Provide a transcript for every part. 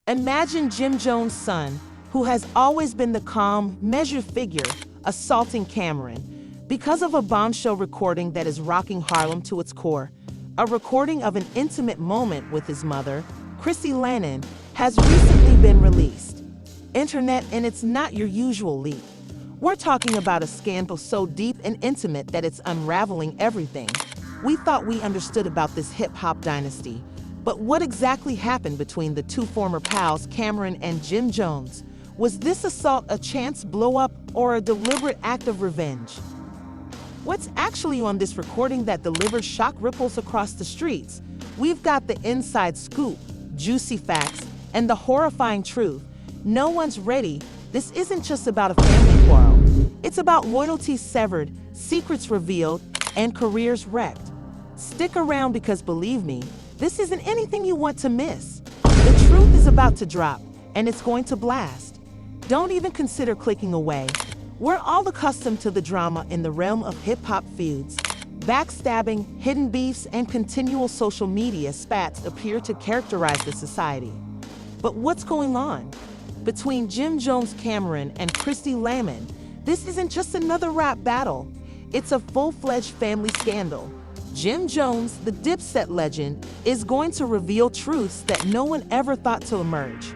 Imagine Jim Jones' son, who has always been the calm, measured figure, assaulting Cameron because of a bombshell recording that is rocking Harlem to its core. A recording of an intimate moment with his mother, Chrissy Lannan, has recently been released. Internet, and it's not your usual leak. We're talking about a scandal so deep and intimate that it's unraveling everything we thought we understood about this hip-hop dynasty. But what exactly happened between the two former pals, Cameron and Jim Jones? Was this assault a chance blow-up or a deliberate act of revenge? What's actually on this recording that delivers shock ripples across the streets? We've got the inside scoop, juicy facts, and the horrifying truth. No one's ready. This isn't just about a family quarrel. It's about loyalties severed, secrets revealed, and careers wrecked. Stick around because believe me, this isn't anything you want to miss. The truth is about to drop, and it's going to blast. Don't even consider clicking away. We're all accustomed to the drama in the realm of hip-hop feuds. Backstabbing, hidden beefs, and continual social media spats appear to characterize the society. But what's going on? Between Jim Jones Cameron and Chrissy Lannan, this isn't just another rap battle. It's a full-fledged family scandal. Jim Jones, the Dipset legend, is going to reveal truths that no one ever thought to emerge.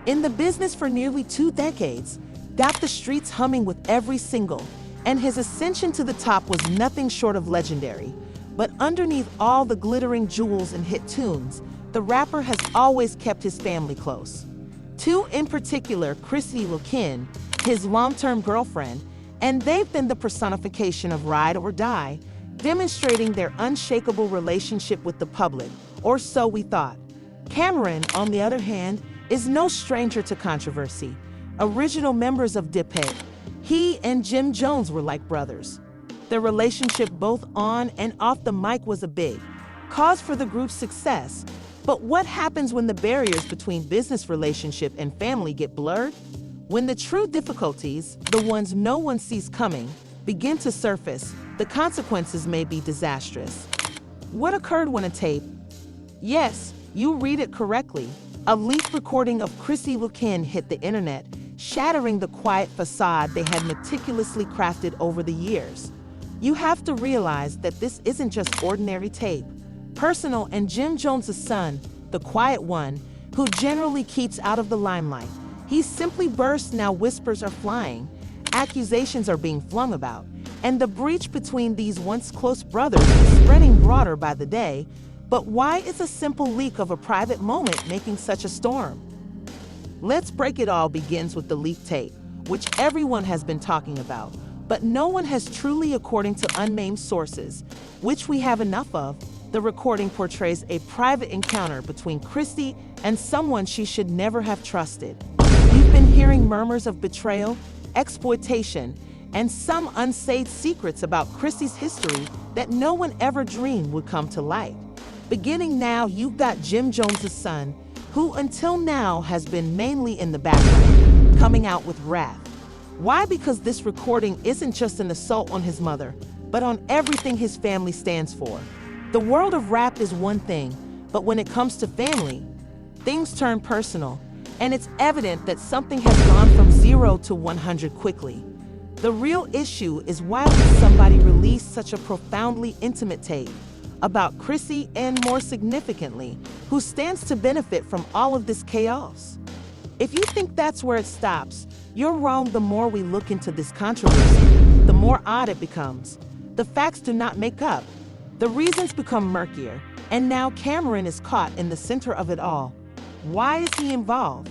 In the business for nearly 2 decades, got the streets humming with every single, and his ascension to the top was nothing short of legendary. But underneath all the glittering jewels and hit tunes, the rapper has always kept his family close. Two in particular, Chrissy Lannan, his long-term girlfriend, and they've been the personification of ride or die, demonstrating their unshakable relationship with the public, or so we thought. Cameron, on the other hand, is no stranger to controversy. Original members of Dipset, he and Jim Jones were like brothers. Their relationship both on and off the mic was a big cause for the group's success. But what happens when the barriers between business relationship and family get blurred? When the true difficulties, the ones no one sees coming, begin to surface, the consequences may be disastrous. What occurred when a tape? Yes, you read it correctly. A leaked recording of Chrissy Lannan hit the internet, shattering the quiet facade they had meticulously crafted over the years. You have to realize that this isn't just ordinary tape. Personal, and Jim Jones' son, the quiet one, who generally keeps out of the limelight. He simply burst. Now whispers are flying, accusations are being flung about, and the breach between these once close brothers is spreading broader by the day. But why is a simple leak of a private moment making such a storm? Let's break it all. Begins with the leaked tape, which everyone has been talking about, but no one has truly, according to unnamed sources, which we have enough of. The recording portrays a private encounter between Chrissy and someone she should never have trusted. We've been hearing murmurs of betrayal, exploitation, and some unsaid secrets about Chrissy's history that no one ever dreamed would come to light. Beginning now, you've got Jim Jones' son, who until now has been mainly in the background, coming out with wrath. Why? Because this recording isn't just an assault on his mother, but on everything his family stands for. The world of rap is one thing, but when it comes to family, things turn personal, and it's evident that something has gone from 0 to 100 quickly. The real issue is, why would somebody release such a profoundly intimate tape about Chrissy, and more significantly, who stands to benefit from all of this chaos? If you think that's where it stops, you're wrong. The more we look into this controversy, the more odd it becomes. The facts do not make up. The reasons become murkier, and now Cameron is caught in the center of it all. Why is he involved?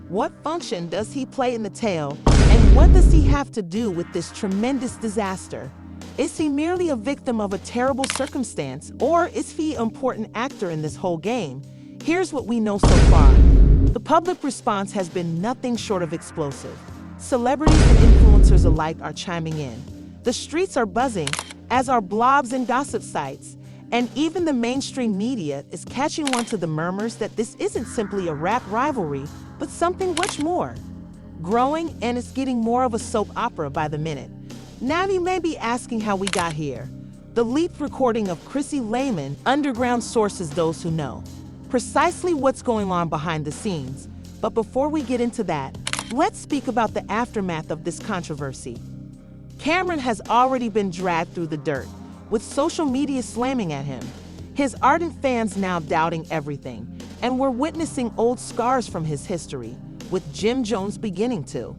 What function does he play in the tale, and what does he have to do with this tremendous disaster? Is he merely a victim of a terrible circumstance, or is he an important actor in this whole game? Here's what we know so far. The public response has been nothing short of explosive. Celebrities and influencers alike are chiming in. The streets are buzzing, as are blogs and gossip sites, and even the mainstream media is catching on to the murmurs that this isn't simply a rap rivalry, but something much more. Growing, and it's getting more of a soap opera by the minute. Now you may be asking how we got here. The leaked recording of Chrissy Lannan, underground sources, those who know. precisely what's going on behind the scenes. But before we get into that, let's speak about the aftermath of this controversy. Cameron has already been dragged through the dirt, with social media slamming at him, his ardent fans now doubting everything, and we're witnessing old scars from his history, with Jim Jones beginning to.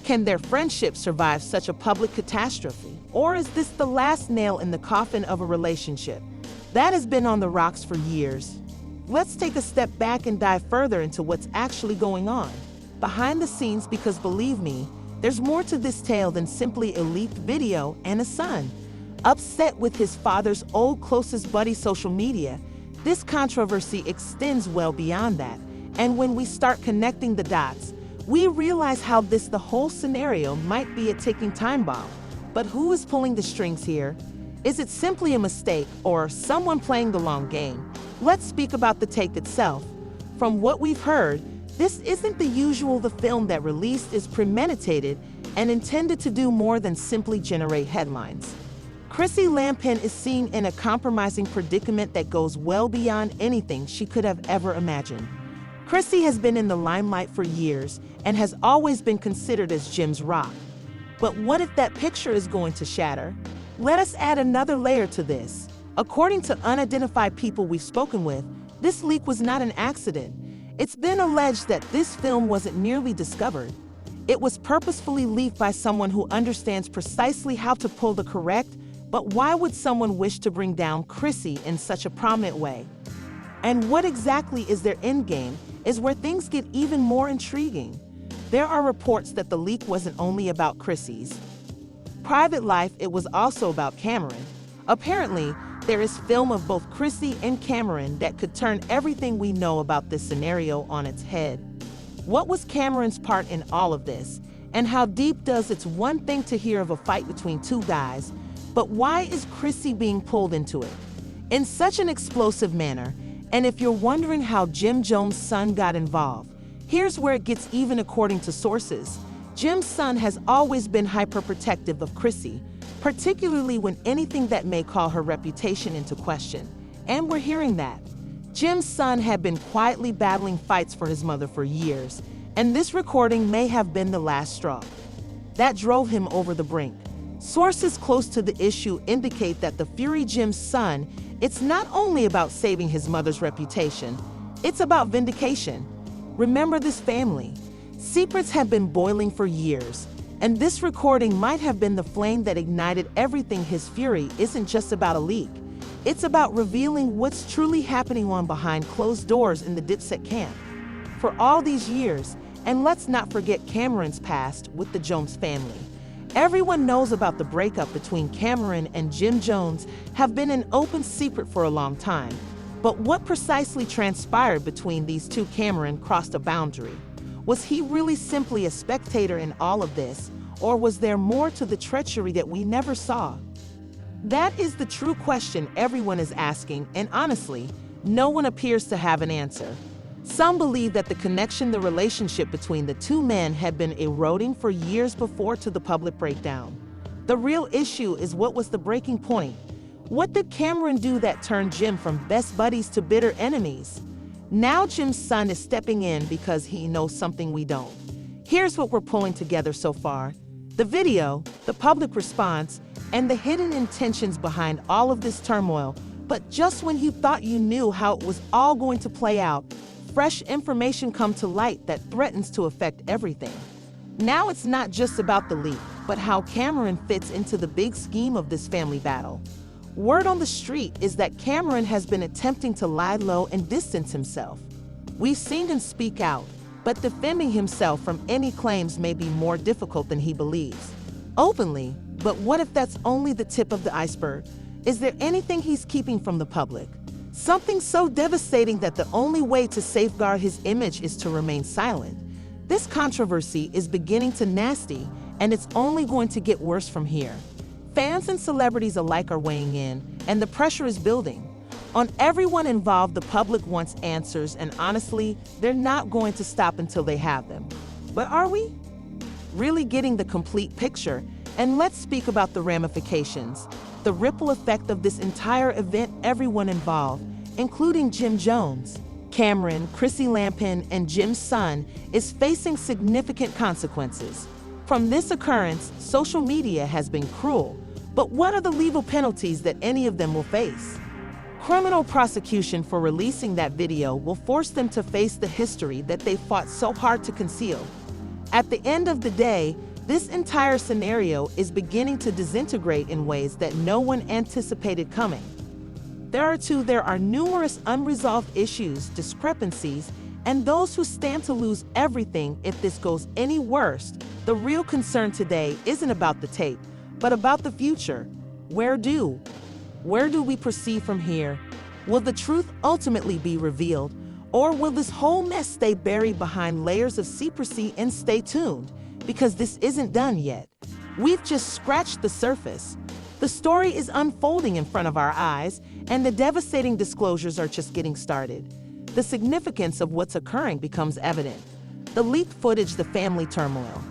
Can their friendship survive such a public catastrophe? Or is this the last nail in the coffin of a relationship that has been on the rocks for years? Let's take a step back and dive further into what's actually going on behind the scenes, because believe me, there's more to this tale than simply a leaked video and a son upset with his father's old closest buddy social media. This controversy extends well beyond that, and when we start connecting the dots, we realize how the whole scenario might be a ticking time bomb. But who is pulling the strings here? Is it simply a mistake or someone playing the long game? Let's speak about the take itself. From what we've heard, this isn't the usual. The film that released is premeditated and intended to do more than simply generate headlines. Chrissy Lampin is seen in a compromising predicament that goes well beyond anything she could have ever imagined. Chrissy has been in the limelight for years and has always been considered as Jim's rock. But what if that picture is going to shatter? Let us add another layer to this. According to unidentified people we've spoken with, this leak was not an accident. It's been alleged that this film wasn't merely discovered. It was purposefully leaked by someone who understands precisely how to pull the correct. But why would someone wish to bring down Chrissy in such a prominent way? And what exactly is their endgame is where things get even more intriguing. There are reports that the leak wasn't only about Chrissy's private life, it was also about Cameron. Apparently, there is film of both Chrissy and Cameron that could turn everything we know about this scenario on its head. What was Cameron's part in all of this? And how deep does it's one thing to hear of a fight between two guys, but why is Chrissy being pulled into it in such an explosive manner? And if you're wondering how Jim Jones' son got involved, here's where it gets even. According to sources, Jim's son has always been hyperprotective of Chrissy, particularly when anything that may call her reputation into question. And we're hearing that Jim's son had been quietly battling fights for his mother for years, and this recording may have been the last straw that drove him over the brink. Sources close to the issue indicate that the fury Jim's son, it's not only about saving his mother's reputation, it's about vindication. Remember this family. Secrets have been boiling for years, and this recording might have been the flame that ignited everything. His fury isn't just about a leak. It's about revealing what's truly happening on behind closed doors in the Dipset camp. For all these years, and let's not forget Cameron's past with the Jones family. Everyone knows about the breakup between Cameron and Jim Jones have been an open secret for a long time. But what precisely transpired between these two? Cameron crossed a boundary. Was he really simply a spectator in all of this, or was there more to the treachery that we never saw? That is the true question everyone is asking, and honestly, no one appears to have an answer. Some believe that the relationship between the two men had been eroding for years before to the public breakdown. The real issue is, what was the breaking point? What did Cameron do that turned Jim from best buddies to bitter enemies? Now Jim's son is stepping in because he knows something we don't. Here's what we're pulling together so far: the video, the public response, and the hidden intentions behind all of this turmoil. But just when you thought you knew how it was all going to play out, fresh information comes to light that threatens to affect everything. Now it's not just about the leak, but how Cameron fits into the big scheme of this family battle. Word on the street is that Cameron has been attempting to lie low and distance himself. We've seen him speak out, but defending himself from any claims may be more difficult than he believes openly. But what if that's only the tip of the iceberg? Is there anything he's keeping from the public? Something so devastating that the only way to safeguard his image is to remain silent. This controversy is beginning to nasty, and it's only going to get worse from here. Fans and celebrities alike are weighing in, and the pressure is building. On everyone involved, the public wants answers, and honestly, they're not going to stop until they have them. But are we really getting the complete picture? And let's speak about the ramifications, the ripple effect of this entire event. Everyone involved, including Jim Jones. Cameron, Chrissy Lampin, and Jim's son is facing significant consequences. From this occurrence, social media has been cruel, but what are the legal penalties that any of them will face? Criminal prosecution for releasing that video will force them to face the history that they fought so hard to conceal. At the end of the day, this entire scenario is beginning to disintegrate in ways that no one anticipated coming. There are numerous unresolved issues, discrepancies, and those who stand to lose everything if this goes any worse. The real concern today isn't about the tape, but about the future. Where do we proceed from here? Will the truth ultimately be revealed, or will this whole mess stay buried behind layers of secrecy? And stay tuned, because this isn't done yet. We've just scratched the surface. The story is unfolding in front of our eyes, and the devastating disclosures are just getting started. The significance of what's occurring becomes evident. The leaked footage, the family turmoil.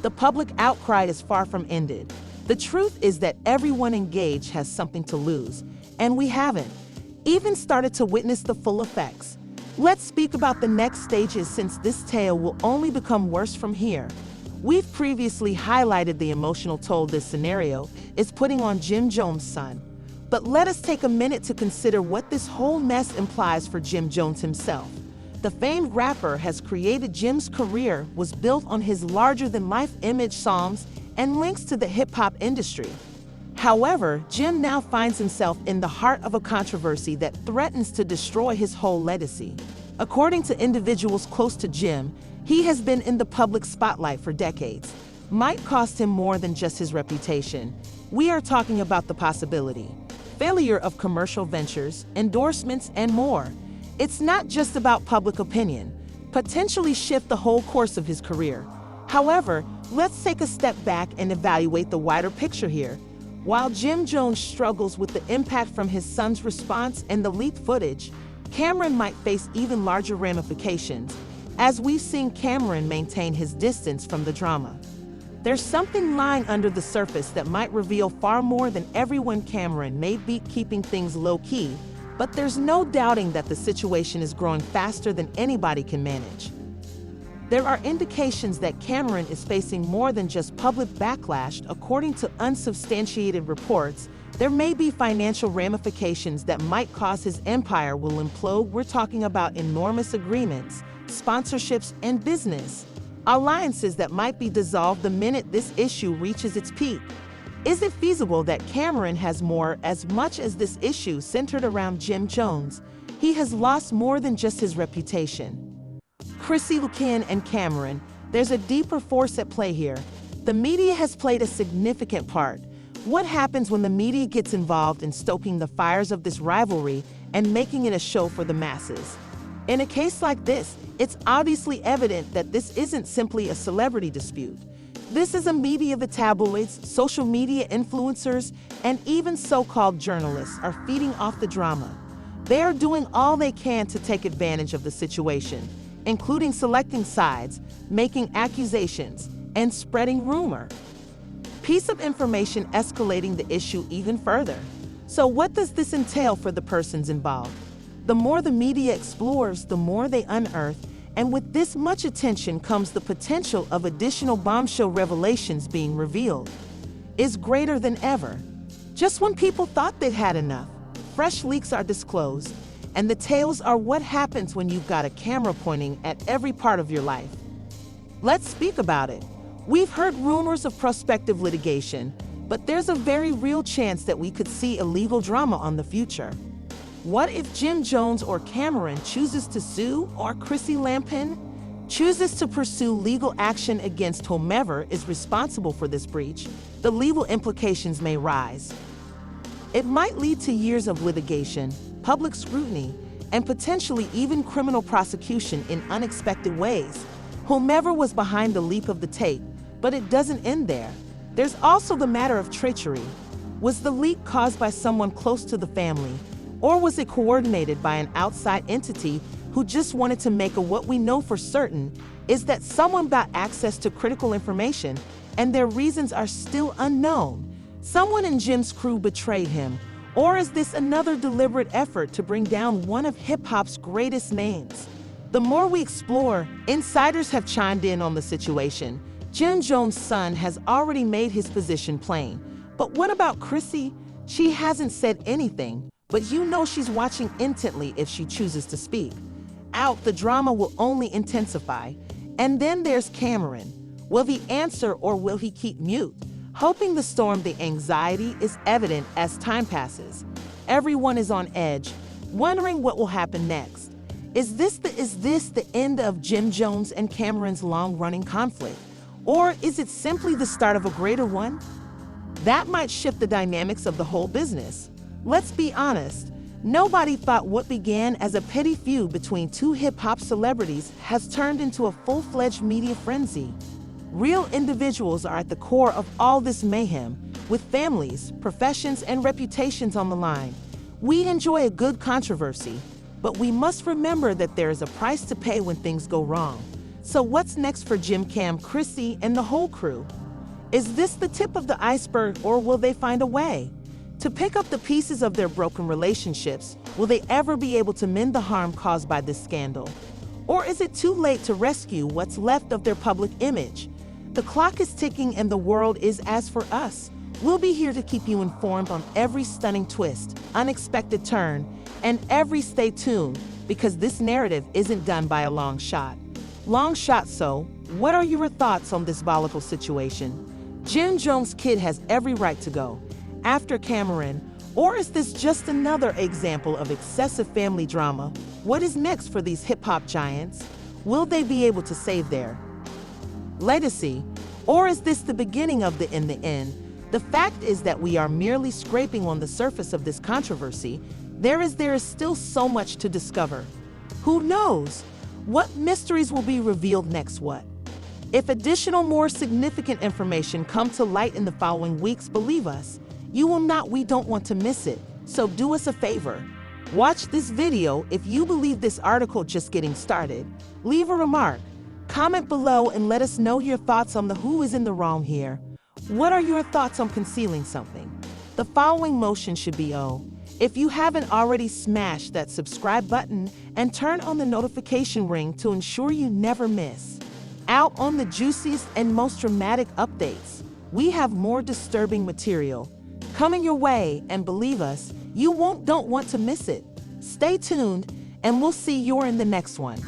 The public outcry is far from ended. The truth is that everyone engaged has something to lose, and we haven't even started to witness the full effects. Let's speak about the next stages, since this tale will only become worse from here. We've previously highlighted the emotional toll this scenario is putting on Jim Jones' son. But let us take a minute to consider what this whole mess implies for Jim Jones himself. The famed rapper has created Jim's career was built on his larger-than-life image, songs, and links to the hip-hop industry. However, Jim now finds himself in the heart of a controversy that threatens to destroy his whole legacy. According to individuals close to Jim, he has been in the public spotlight for decades. Might cost him more than just his reputation. We are talking about the possibility, failure of commercial ventures, endorsements, and more. It's not just about public opinion, potentially shift the whole course of his career. However, let's take a step back and evaluate the wider picture here. While Jim Jones struggles with the impact from his son's response and the leaked footage, Cameron might face even larger ramifications, as we've seen Cameron maintain his distance from the drama. There's something lying under the surface that might reveal far more than everyone. Cameron may be keeping things low-key, but there's no doubting that the situation is growing faster than anybody can manage. There are indications that Cameron is facing more than just public backlash. According to unsubstantiated reports, there may be financial ramifications that might cause his empire will implode. We're talking about enormous agreements, sponsorships, and business alliances that might be dissolved the minute this issue reaches its peak. Is it feasible that Cameron has more? As much as this issue centered around Jim Jones, he has lost more than just his reputation. Chrissy Lampin and Cameron, there's a deeper force at play here. The media has played a significant part. What happens when the media gets involved in stoking the fires of this rivalry and making it a show for the masses? In a case like this, it's obviously evident that this isn't simply a celebrity dispute. This is a media. The tabloids, social media influencers, and even so-called journalists are feeding off the drama. They are doing all they can to take advantage of the situation, including selecting sides, making accusations, and spreading rumor. Piece of information escalating the issue even further. So what does this entail for the persons involved? The more the media explores, the more they unearth, and with this much attention comes the potential of additional bombshell revelations being revealed. Is greater than ever. Just when people thought they'd had enough, fresh leaks are disclosed, and the tales are what happens when you've got a camera pointing at every part of your life. Let's speak about it. We've heard rumors of prospective litigation, but there's a very real chance that we could see illegal drama on the future. What if Jim Jones or Cameron chooses to sue, or Chrissy Lampin chooses to pursue legal action against whomever is responsible for this breach? The legal implications may rise. It might lead to years of litigation, public scrutiny, and potentially even criminal prosecution in unexpected ways. Whomever was behind the leak of the tape, but it doesn't end there. There's also the matter of treachery. Was the leak caused by someone close to the family? Or was it coordinated by an outside entity who just wanted to make a? What we know for certain is that someone got access to critical information, and their reasons are still unknown. Someone in Jim's crew betrayed him, Or is this another deliberate effort to bring down one of hip-hop's greatest names? The more we explore, insiders have chimed in on the situation. Jim Jones' son has already made his position plain. But what about Chrissy? She hasn't said anything, but you know she's watching intently if she chooses to speak. Out, the drama will only intensify. And then there's Cameron. Will he answer or will he keep mute? Hoping to storm, the anxiety is evident as time passes. Everyone is on edge, wondering what will happen next. Is this the end of Jim Jones and Cameron's long-running conflict? Or is it simply the start of a greater one? That might shift the dynamics of the whole business. Let's be honest, nobody thought what began as a petty feud between two hip-hop celebrities has turned into a full-fledged media frenzy. Real individuals are at the core of all this mayhem, with families, professions, and reputations on the line. We enjoy a good controversy, but we must remember that there is a price to pay when things go wrong. So what's next for Jim, Cam, Chrissy, and the whole crew? Is this the tip of the iceberg, or will they find a way to pick up the pieces of their broken relationships? Will they ever be able to mend the harm caused by this scandal? Or is it too late to rescue what's left of their public image? The clock is ticking and the world is as for us. We'll be here to keep you informed on every stunning twist, unexpected turn, and every stay tuned, because this narrative isn't done by a long shot. So, what are your thoughts on this volatile situation? Jim Jones' kid has every right to go after Cameron, or is this just another example of excessive family drama? What is next for these hip-hop giants? Will they be able to save their legacy, or is this the beginning of the end? The fact is that we are merely scraping on the surface of this controversy. There is still so much to discover. Who knows? What mysteries will be revealed next? If additional more significant information come to light in the following weeks, believe us, we don't want to miss it. So do us a favor. Watch this video. If you believe this article just getting started, leave a remark, comment below, and let us know your thoughts on who is in the wrong here. What are your thoughts on concealing something? The following motion should be if you haven't already, smash that subscribe button and turn on the notification ring to ensure you never miss out on the juiciest and most dramatic updates. We have more disturbing material coming your way, and believe us, don't want to miss it. Stay tuned, and we'll see you in the next one.